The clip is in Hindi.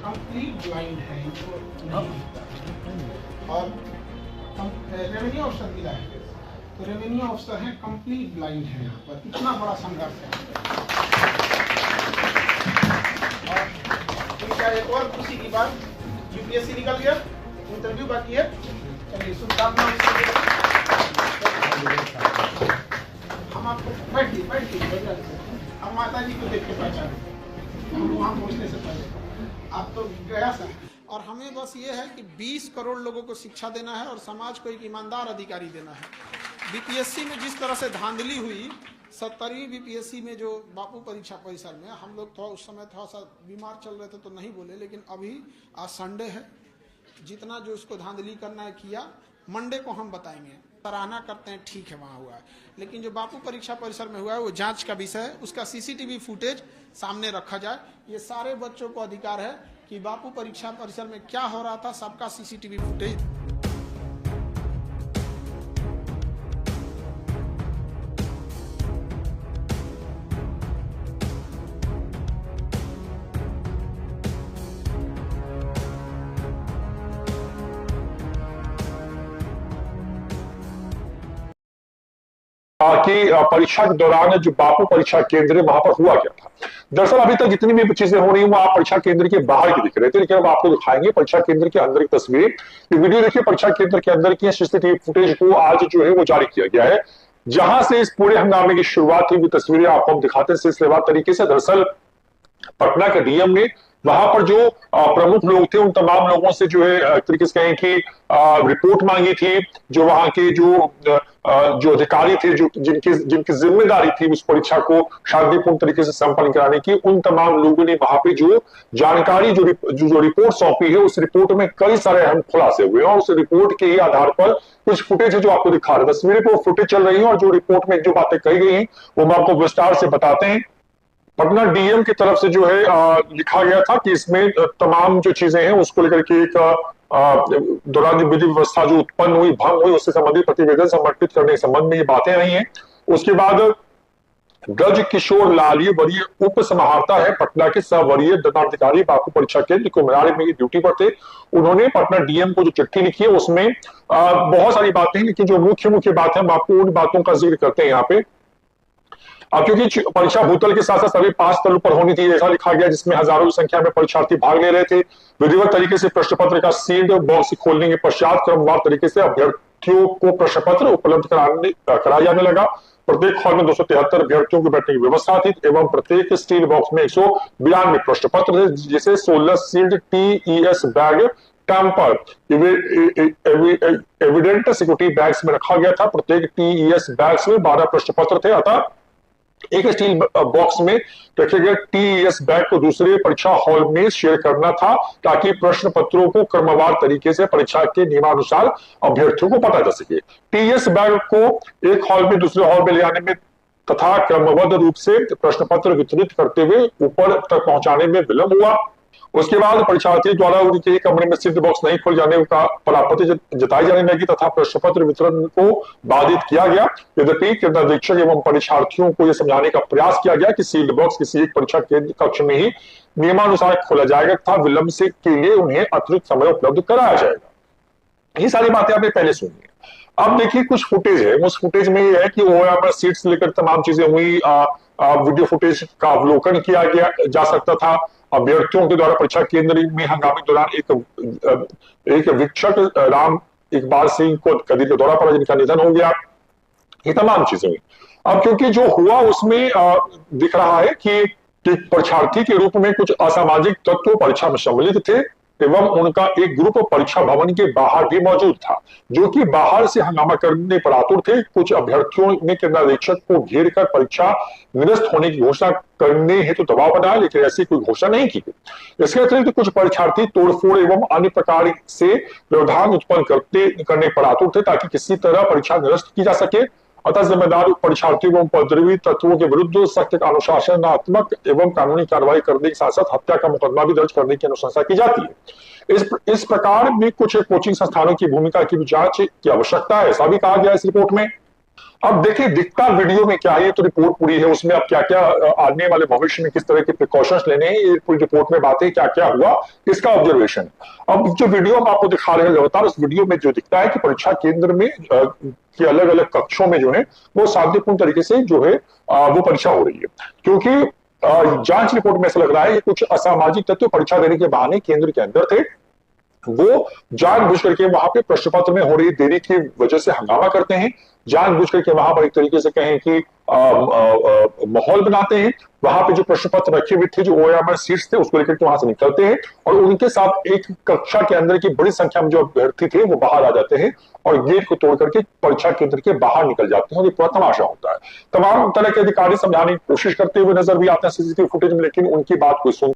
कंप्लीट ब्लाइंड है, इनको नहीं दिखता। और रेवेन्यू ऑफिसर मिला है, तो रेवेन्यू ऑफिसर है कंप्लीट ब्लाइंड है। यहाँ पर इतना बड़ा संघर्ष है। और क्या एक और खुशी की बात, यूपीएससी निकल गया, इंटरव्यू बाकी है। चलिए शुभकामनाएं। हम आपको बैठिए हम माता जी को देख के पहचाने, हम वहाँ पहुँचने से पहले आप तो गया सर। और हमें बस ये है कि 20 करोड़ लोगों को शिक्षा देना है और समाज को एक ईमानदार अधिकारी देना है। बीपीएससी में जिस तरह से धांधली हुई, 70वीं बीपीएससी में जो बापू परीक्षा परिसर में, हम लोग थोड़ा उस समय थोड़ा सा बीमार चल रहे थे तो नहीं बोले, लेकिन अभी आज संडे है, जितना जो इसको धांधली करना है किया, मंडे को हम बताएंगे। सराहना करते हैं, ठीक है वहाँ हुआ है, लेकिन जो बापू परीक्षा परिसर में हुआ है वो जांच का विषय है। उसका सीसीटीवी फुटेज सामने रखा जाए। ये सारे बच्चों को अधिकार है कि बापू परीक्षा परिसर में क्या हो रहा था, सबका सीसीटीवी फुटेज। कि परीक्षा के दौरान जो बापू परीक्षा केंद्र वहां पर हुआ क्या था। दरअसल अभी तक जितनी भी चीजें हो रही हैं वो आप परीक्षा केंद्र के बाहर की दिख रहे थे, लेकिन अब आपको दिखाएंगे परीक्षा केंद्र के अंदर की तस्वीरें। ये वीडियो देखिए, परीक्षा केंद्र के अंदर की सीसीटीवी फुटेज को आज जो है वो जारी किया गया है, जहां से इस पूरे हंगामे की शुरुआत हुई। तस्वीरें आपको हम दिखाते हैं सिलसिलेवार तरीके से। दरअसल पटना के डीएम ने वहां पर जो प्रमुख लोग थे उन तमाम लोगों से जो है एक तरीके से कहें कि रिपोर्ट मांगी थी। जो वहां के जो अधिकारी थे, जो जिनकी जिम्मेदारी थी उस परीक्षा को शांतिपूर्ण तरीके से संपन्न कराने की, उन तमाम लोगों ने वहां पे जो जानकारी जो रिपोर्ट सौंपी है, उस रिपोर्ट में कई सारे अहम खुलासे हुए और उस रिपोर्ट के ही आधार पर कुछ फुटेज है जो आपको दिखा रहे हैं। तस्वीरें पर फुटेज चल रही है और जो रिपोर्ट में जो बातें कही गई हैं वो हम आपको विस्तार से बताते हैं। पटना डीएम की तरफ से जो है लिखा गया था कि इसमें तमाम जो चीजें हैं उसको लेकर के एक दौरान विधि व्यवस्था जो उत्पन्न हुई, भंग हुई, उससे संबंधित प्रतिवेदन समर्पित करने के संबंध में ये बातें आई हैं। उसके बाद ब्रज किशोर लाल, ये वरीय उप समाहर्ता है पटना के सवरीय दंडाधिकारी बापू परीक्षा केंद्र कुम्हरारी में ड्यूटी पर थे। उन्होंने पटना डीएम को जो चिट्ठी लिखी है उसमें बहुत सारी बातें हैं, लेकिन जो मुख्य बात है हम आपको उन बातों का जिक्र करते हैं यहाँ पे। अब क्योंकि परीक्षा भूतल के साथ साथ सभी 5 तलों पर होनी थी, ऐसा लिखा गया, जिसमें हजारों की संख्या में परीक्षार्थी भाग ले रहे थे। विधिवत तरीके से प्रश्न पत्र का सील्ड बॉक्स खोलने के पश्चात क्रमवार तरीके से अभ्यर्थियों को प्रश्न पत्र उपलब्ध कराया जाने लगा। प्रत्येक हॉल में 273 अभ्यर्थियों को बैठने की व्यवस्था थी एवं प्रत्येक स्टील बॉक्स में 192 प्रश्न पत्र थे, जिसे 16 sealed TES bag tamper evident security bags में रखा गया था। प्रत्येक टीईएस बैग्स में 12 प्रश्न पत्र थे, अतः एक स्टील बॉक्स में रखे गए टीईएस बैग को दूसरे परीक्षा हॉल में शेयर करना था, ताकि प्रश्न पत्रों को क्रमवार तरीके से परीक्षा के नियमानुसार अभ्यर्थियों को पता जा सके। टीईएस बैग को एक हॉल में दूसरे हॉल में ले जाने में तथा क्रमबद्ध रूप से प्रश्न पत्र वितरित करते हुए ऊपर तक पहुंचाने में विलंब हुआ। उसके बाद परीक्षार्थी द्वारा उनके कमरे में सील्ड बॉक्स नहीं खोल जाने का पर आपत्ति जताई जाने लगी तथा प्रश्न पत्र वितरण को बाधित किया गया। यद्यपि केंद्राधीक्षक एवं परीक्षार्थियों को यह समझाने का प्रयास किया गया कि सील्ड बॉक्स किसी एक परीक्षा केंद्र कक्ष में ही नियमानुसार खोला जाएगा तथा विलंब से के लिए उन्हें अतिरिक्त समय उपलब्ध कराया जाएगा। ये सारी बातें आपने पहले सुनी है। अब देखिए कुछ फुटेज है, उस फुटेज में ये है कि ओएमआर सीट से लेकर तमाम चीजें हुई। वीडियो फुटेज का अवलोकन किया जा सकता था। अभ्यर्थियों के द्वारा परीक्षा केंद्र में हंगामे के दौरान एक वीक्षक राम इकबाल सिंह को कदीर का दौरा पड़ा, जिनका निधन हो गया। ये तमाम चीजें हुई। अब क्योंकि जो हुआ उसमें दिख रहा है कि परीक्षार्थी के रूप में कुछ असामाजिक तत्व परीक्षा में सम्मिलित थे एवं उनका एक ग्रुप परीक्षा भवन के बाहर भी मौजूद था, जो कि बाहर से हंगामा करने पर आतुर थे। कुछ अभ्यर्थियों ने केंद्राधीक्षक को घेर कर परीक्षा निरस्त होने की घोषणा करने हेतु दबाव बनाया, लेकिन ऐसी कोई घोषणा नहीं की गई। इसके अतिरिक्त कुछ परीक्षार्थी तोड़फोड़ एवं अन्य प्रकार से व्यवधान उत्पन्न करने पर आतुर थे, ताकि किसी तरह परीक्षा निरस्त की जा सके। अतः जिम्मेदार परीक्षार्थियों एवं उपद्रवी तत्वों के विरुद्ध सख्त अनुशासनात्मक एवं कानूनी कार्रवाई करने के साथ साथ हत्या का मुकदमा भी दर्ज करने की अनुशंसा की जाती है। इस प्रकार में कुछ कोचिंग संस्थानों की भूमिका की जांच की आवश्यकता है, ऐसा भी कहा गया इस रिपोर्ट में। अब देखिए दिखता वीडियो में क्या है, ये तो रिपोर्ट पूरी है, उसमें अब क्या क्या आने वाले भविष्य में किस तरह के प्रिकॉशंस लेने हैं, ये पूरी रिपोर्ट में बातें क्या क्या हुआ इसका ऑब्जर्वेशन। अब जो वीडियो हम आपको दिखा रहे हैं लगातार, उस वीडियो में जो दिखता है कि परीक्षा केंद्र में के अलग अलग कक्षों में जो है वो शांतिपूर्ण तरीके से जो है वो परीक्षा हो रही है। क्योंकि जांच रिपोर्ट में ऐसा लग रहा है कि कुछ असामाजिक तत्व परीक्षा देने के बहाने केंद्र के अंदर थे, वो जानबूझ करके वहां पे प्रश्न पत्र में हो रही देरी की वजह से हंगामा करते हैं, जानबूझ करके वहां पर एक तरीके से कहें कि माहौल बनाते हैं, वहां पे जो प्रश्न पत्र रखे हुए थे, जो ओएमआर सीट्स थे, उसको लेकर के वहां से निकलते हैं और उनके साथ एक कक्षा के अंदर की बड़ी संख्या में जो अभ्यर्थी थे वो बाहर आ जाते हैं और गेट को तोड़ करके परीक्षा केंद्र के बाहर निकल जाते हैं और ये पूरा तमाशा होता है। तमाम तरह के अधिकारी समझाने की कोशिश करते हुए नजर भी आते हैं सीसीटीवी फुटेज में, लेकिन उनकी बात कोई सुन